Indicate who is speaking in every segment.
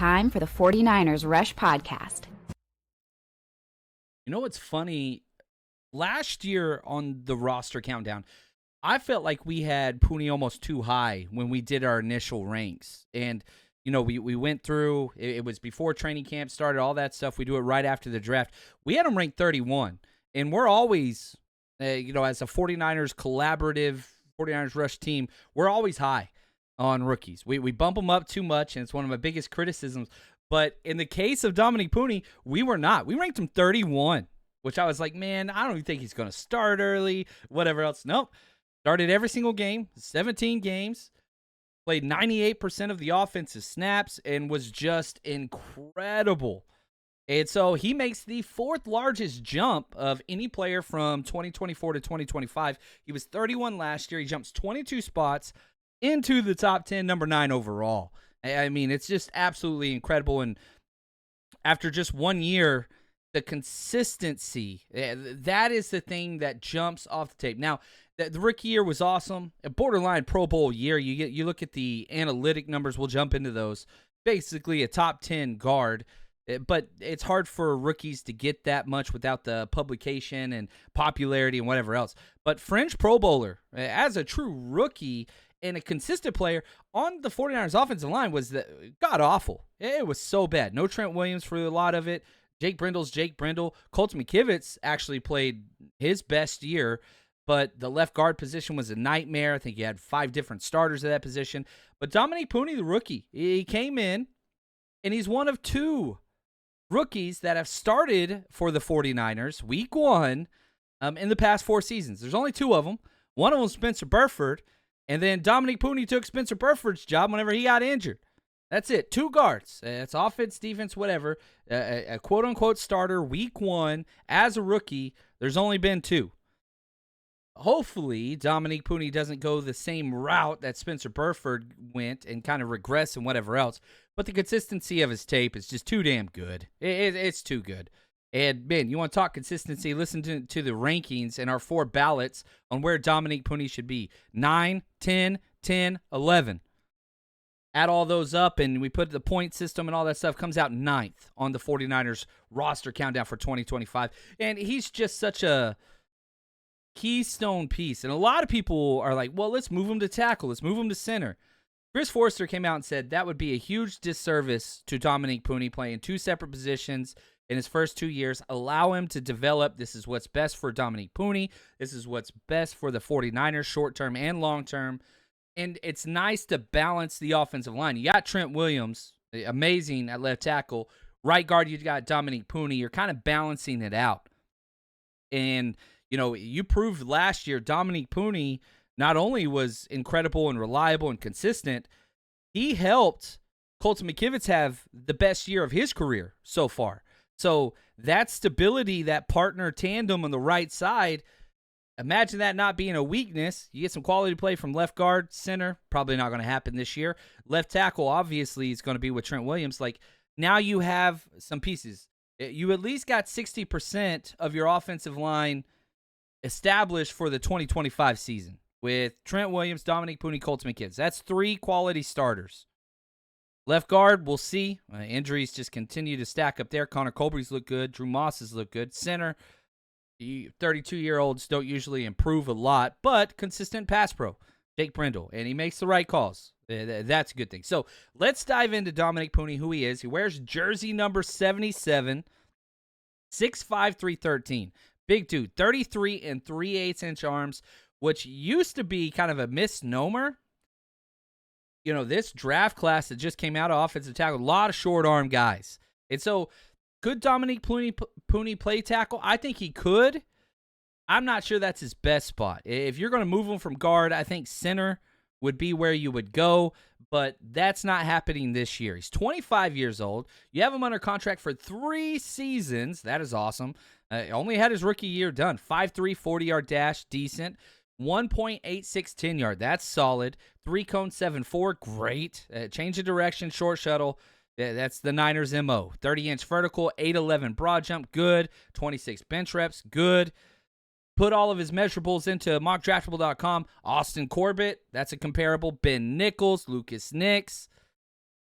Speaker 1: time for the 49ers Rush Podcast.
Speaker 2: You know what's funny? Last year on the roster countdown, I felt like we had Puni almost too high when we did our initial ranks. And, we went through, it was before training camp started, all that stuff. We do it right after the draft. We had him ranked 31. And we're always, as a 49ers collaborative, 49ers Rush team, we're always high on rookies. We bump them up too much, and it's one of my biggest criticisms. But in the case of Dominick Puni, we were not. We ranked him 31, which I was like, man, I don't even think he's going to start early, whatever else. Nope. Started every single game, 17 games, played 98% of the offensive snaps, and was just incredible. And so he makes the fourth largest jump of any player from 2024 to 2025. He was 31 last year. He jumps 22 spots into the top 10, number 9 overall. I mean, it's just absolutely incredible. And after just 1 year, the consistency, that is the thing that jumps off the tape. Now, the rookie year was awesome. A borderline Pro Bowl year. You look at the analytic numbers. We'll jump into those. Basically, a top 10 guard. But it's hard for rookies to get that much without the publication and popularity and whatever else. But French Pro Bowler, as a true rookie and a consistent player on the 49ers offensive line, was god-awful. It was so bad. No Trent Williams for a lot of it. Jake Brindle's Jake Brindle. Colton McKivitz actually played his best year, but the left guard position was a nightmare. I think he had 5 different starters at that position. But Dominick Puni, the rookie, he came in, and he's one of 2 rookies that have started for the 49ers week 1 in the past 4 seasons. There's only 2 of them. One of them, Spencer Burford, and then Dominick Puni took Spencer Burford's job whenever he got injured. That's it. 2 guards. It's offense, defense, whatever. A quote-unquote starter week 1 as a rookie. There's only been 2. Hopefully, Dominick Puni doesn't go the same route that Spencer Burford went and kind of regress and whatever else. But the consistency of his tape is just too damn good. It's too good. And, man, you want to talk consistency, listen to the rankings and our 4 ballots on where Dominick Puni should be. 9, 10, 10, 11. Add all those up, and we put the point system and all that stuff. Comes out 9th on the 49ers roster countdown for 2025. And he's just such a keystone piece. And a lot of people are like, well, let's move him to tackle. Let's move him to center. Chris Forrester came out and said that would be a huge disservice to Dominick Puni playing 2 separate positions in his first 2 years. Allow him to develop. This is what's best for Dominick Puni. This is what's best for the 49ers short-term and long-term. And it's nice to balance the offensive line. You got Trent Williams, amazing at left tackle. Right guard, you got Dominick Puni. You're kind of balancing it out. And, you proved last year Dominick Puni not only was incredible and reliable and consistent, he helped Colton McKivitz have the best year of his career so far. So that stability, that partner tandem on the right side, imagine that not being a weakness. You get some quality play from left guard, center, probably not going to happen this year. Left tackle, obviously, is going to be with Trent Williams. Like, now you have some pieces. You at least got 60% of your offensive line established for the 2025 season with Trent Williams, Dominick Puni, Colton McKivitz. That's 3 quality starters. Left guard, we'll see. Injuries just continue to stack up there. Connor Colby's look good. Drew Moss's look good. Center, 32-year-olds don't usually improve a lot, but consistent pass pro, Jake Brindle, and he makes the right calls. That's a good thing. So let's dive into Dominick Puni, who he is. He wears jersey number 77, 6'5", 313. Big dude, 33 and 3/8-inch arms, which used to be kind of a misnomer. This draft class that just came out of offensive tackle, a lot of short arm guys. And so, could Dominick Puni play tackle? I think he could. I'm not sure that's his best spot. If you're going to move him from guard, I think center would be where you would go, but that's not happening this year. He's 25 years old. You have him under contract for 3 seasons. That is awesome. Only had his rookie year done. 5'3", 40-yard dash, decent. 1.86 10-yard, that's solid. 3-cone, 7.4, great. Change of direction, short shuttle, that's the Niners' MO. 30-inch vertical, 8'11 broad jump, good. 26 bench reps, good. Put all of his measurables into mockdraftable.com. Austin Corbett, that's a comparable. Ben Nichols, Lucas Nix.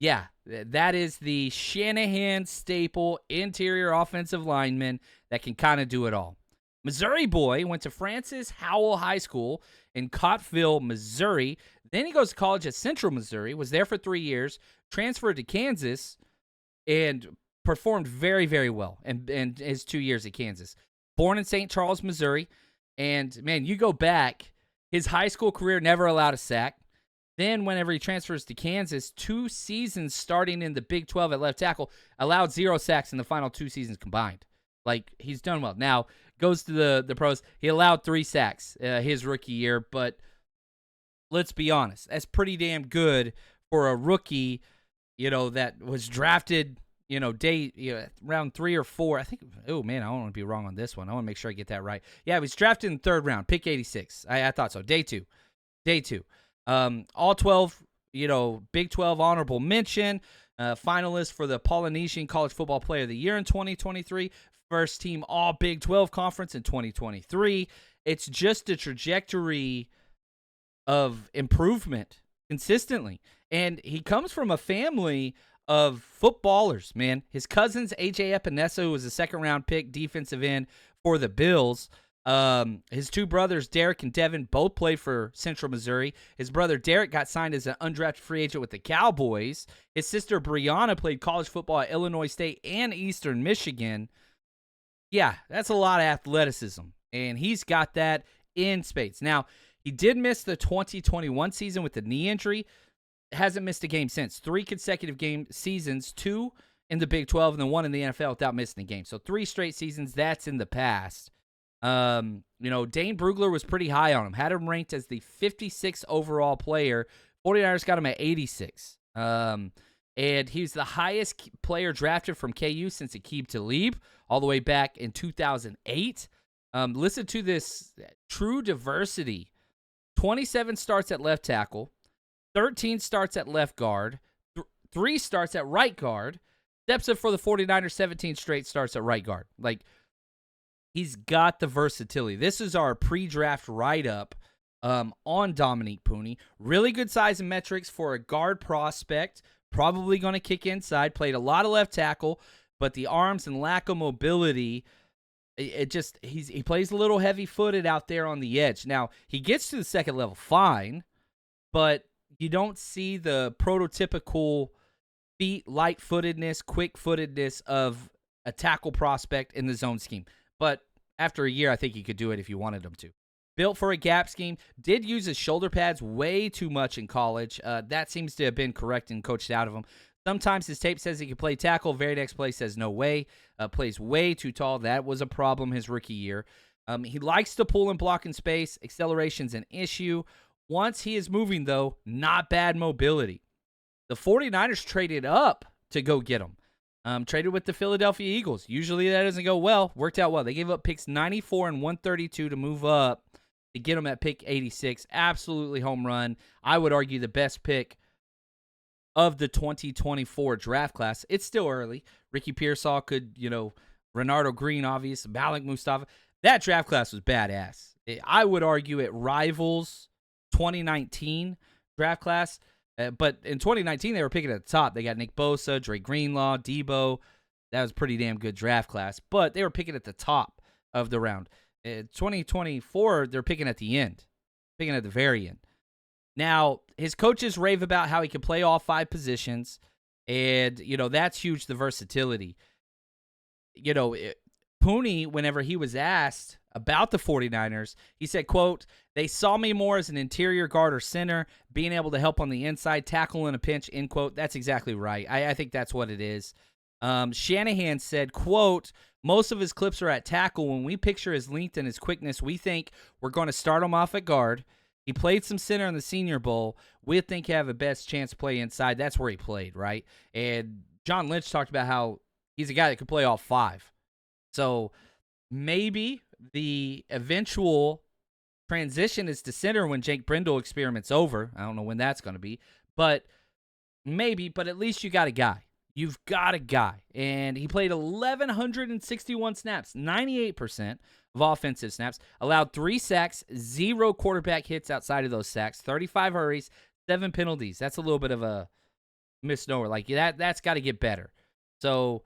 Speaker 2: Yeah, that is the Shanahan staple interior offensive lineman that can kind of do it all. Missouri boy went to Francis Howell High School in Cottville, Missouri. Then he goes to college at Central Missouri, was there for 3 years, transferred to Kansas, and performed very, very well in his 2 years at Kansas. Born in St. Charles, Missouri. And, man, you go back, his high school career never allowed a sack. Then whenever he transfers to Kansas, 2 seasons starting in the Big 12 at left tackle, allowed 0 sacks in the final 2 seasons combined. Like, he's done well. Now, goes to the pros. He allowed 3 sacks his rookie year, but let's be honest. That's pretty damn good for a rookie, that was drafted, round 3 or 4. I think, oh, man, I don't want to be wrong on this one. I want to make sure I get that right. Yeah, he was drafted in the 3rd round, pick 86. I thought so. Day two. All 12, Big 12 honorable mention, finalist for the Polynesian College Football Player of the Year in 2023, first team All Big 12 Conference in 2023. It's just a trajectory of improvement consistently. And he comes from a family of footballers, man. His cousins, A.J. Epinesa, who was a 2nd-round pick, defensive end for the Bills. His 2 brothers, Derek and Devin, both played for Central Missouri. His brother Derek got signed as an undrafted free agent with the Cowboys. His sister Brianna played college football at Illinois State and Eastern Michigan. Yeah, that's a lot of athleticism, and he's got that in spades. Now, he did miss the 2021 season with the knee injury. Hasn't missed a game since. 3 consecutive seasons, 2 in the Big 12 and then 1 in the NFL without missing a game. So 3 straight seasons, that's in the past. Dane Brugler was pretty high on him. Had him ranked as the 56th overall player. 49ers got him at 86. And he's the highest player drafted from KU since Aqib Talib, all the way back in 2008. Listen to this true diversity. 27 starts at left tackle, 13 starts at left guard, 3 starts at right guard, steps up for the 49ers, 17 straight starts at right guard. Like, he's got the versatility. This is our pre-draft write-up on Dominick Puni. Really good size and metrics for a guard prospect. Probably going to kick inside. Played a lot of left tackle, but the arms and lack of mobility, he plays a little heavy-footed out there on the edge. Now, he gets to the 2nd level fine, but you don't see the prototypical light-footedness, quick-footedness of a tackle prospect in the zone scheme. But after a year, I think he could do it if you wanted him to. Built for a gap scheme. Did use his shoulder pads way too much in college. That seems to have been correct and coached out of him. Sometimes his tape says he can play tackle. Very next play says no way. Plays way too tall. That was a problem his rookie year. He likes to pull and block in space. Acceleration's an issue. Once he is moving, though, not bad mobility. The 49ers traded up to go get him. Traded with the Philadelphia Eagles. Usually that doesn't go well. Worked out well. They gave up picks 94 and 132 to move up to get him at pick 86. Absolutely home run. I would argue the best pick of the 2024 draft class. It's still early. Ricky Pearsall could, Renardo Green, obvious, Malik Mustafa. That draft class was badass. I would argue it rivals 2019 draft class. But in 2019, they were picking at the top. They got Nick Bosa, Dre Greenlaw, Debo. That was a pretty damn good draft class. But they were picking at the top of the round. 2024, they're picking at the end, picking at the very end. Now, his coaches rave about how he can play all 5 positions. And, that's huge, the versatility. Puni, whenever he was asked about the 49ers, he said, quote, "They saw me more as an interior guard or center, being able to help on the inside, tackle in a pinch," end quote. That's exactly right. I think that's what it is. Shanahan said, quote, "Most of his clips are at tackle. When we picture his length and his quickness, we think we're going to start him off at guard. He played some center in the Senior Bowl. We think he have a best chance to play inside." That's where he played, right? And John Lynch talked about how he's a guy that could play all 5. So maybe the eventual transition is to center when Jake Brindle experiment's over. I don't know when that's going to be, but maybe. But at least you got a guy. You've got a guy. And he played 1,161 snaps, 98% of offensive snaps, allowed 3 sacks, 0 quarterback hits outside of those sacks, 35 hurries, 7 penalties. That's a little bit of a misnomer. Like that's got to get better. So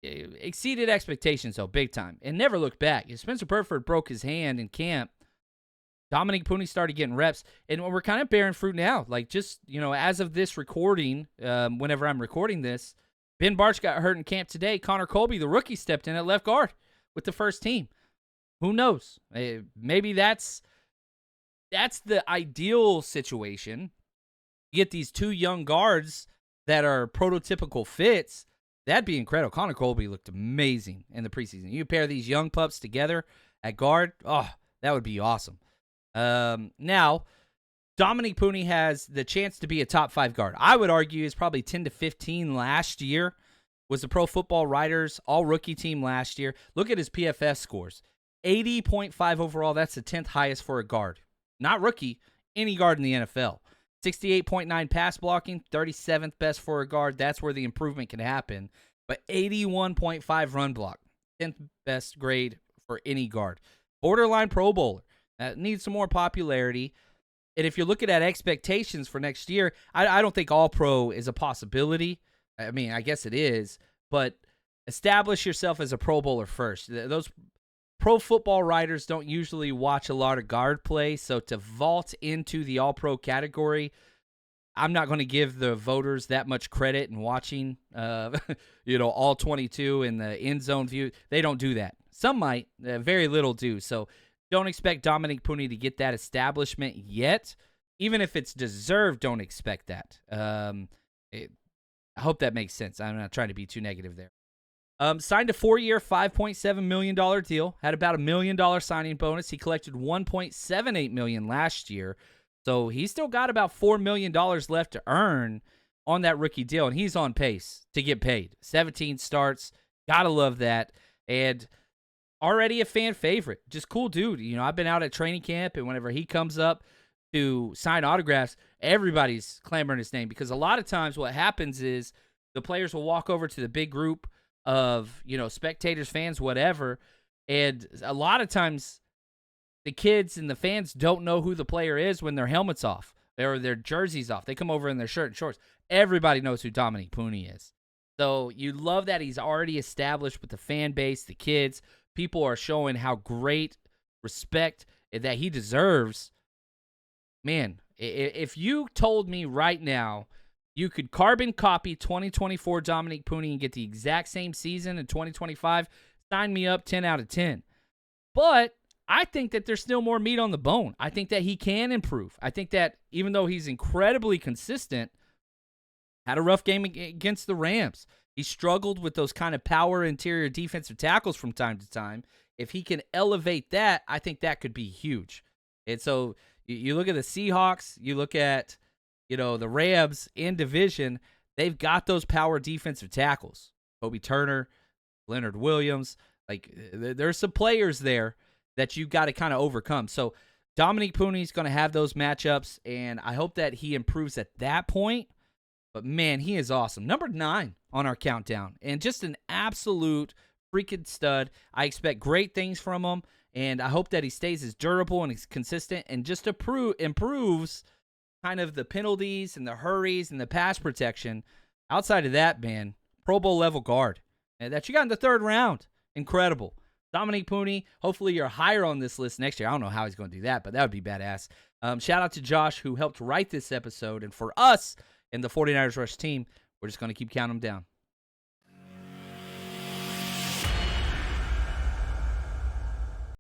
Speaker 2: exceeded expectations though, big time, and never looked back. Spencer Burford broke his hand in camp. Dominick Puni started getting reps, and we're kind of bearing fruit now. Like just as of this recording, whenever I'm recording this, Ben Barch got hurt in camp today. Connor Colby, the rookie, stepped in at left guard with the first team. Who knows? Maybe that's the ideal situation. You get these two young guards that are prototypical fits. That'd be incredible. Connor Colby looked amazing in the preseason. You pair these young pups together at guard, oh, that would be awesome. Now, Dominick Puni has the chance to be a top 5 guard. I would argue is probably 10 to 15 last year. Was the Pro Football Writers all-rookie team last year. Look at his PFS scores. 80.5 overall. That's the 10th highest for a guard. Not rookie, any guard in the NFL. 68.9 pass blocking, 37th best for a guard. That's where the improvement can happen. But 81.5 run block, 10th best grade for any guard. Borderline Pro Bowler. That needs some more popularity. And if you're looking at expectations for next year, I don't think All-Pro is a possibility. I mean, I guess it is. But establish yourself as a Pro Bowler first. Those Pro Football Writers don't usually watch a lot of guard play, so to vault into the All-Pro category, I'm not going to give the voters that much credit in watching, all 22 in the end zone view. They don't do that. Some might, very little do. So don't expect Dominick Puni to get that establishment yet. Even if it's deserved, don't expect that. I hope that makes sense. I'm not trying to be too negative there. Signed a 4-year, $5.7 million deal. Had about $1 million signing bonus. He collected $1.78 million last year. So he's still got about $4 million left to earn on that rookie deal, and he's on pace to get paid. 17 starts. Gotta love that. And already a fan favorite. Just cool dude. I've been out at training camp, and whenever he comes up to sign autographs, everybody's clamoring his name, because a lot of times what happens is the players will walk over to the big group of, spectators, fans, whatever, and a lot of times the kids and the fans don't know who the player is when their helmet's off or their jerseys off. They come over in their shirt and shorts. Everybody knows who Dominick Puni is. So you love that he's already established with the fan base, the kids. People are showing how great respect that he deserves. Man, if you told me right now you could carbon copy 2024 Dominick Puni and get the exact same season in 2025, sign me up, 10 out of 10. But I think that there's still more meat on the bone. I think that he can improve. I think that even though he's incredibly consistent, had a rough game against the Rams. He struggled with those kind of power interior defensive tackles from time to time. If he can elevate that, I think that could be huge. And so you look at the Seahawks, you look at, the Rams in division, they've got those power defensive tackles. Kobe Turner, Leonard Williams. Like, there's some players there that you've got to kind of overcome. So Dominick Puni is going to have those matchups, and I hope that he improves at that point. But, man, he is awesome. Number 9 on our countdown, and just an absolute freaking stud. I expect great things from him, and I hope that he stays as durable and as consistent and just improves kind of the penalties and the hurries and the pass protection. Outside of that, man, Pro Bowl level guard that you got in the 3rd round. Incredible. Dominick Puni, hopefully you're higher on this list next year. I don't know how he's going to do that, but that would be badass. Shout out to Josh, who helped write this episode. And for us and the 49ers Rush team, we're just going to keep counting them down.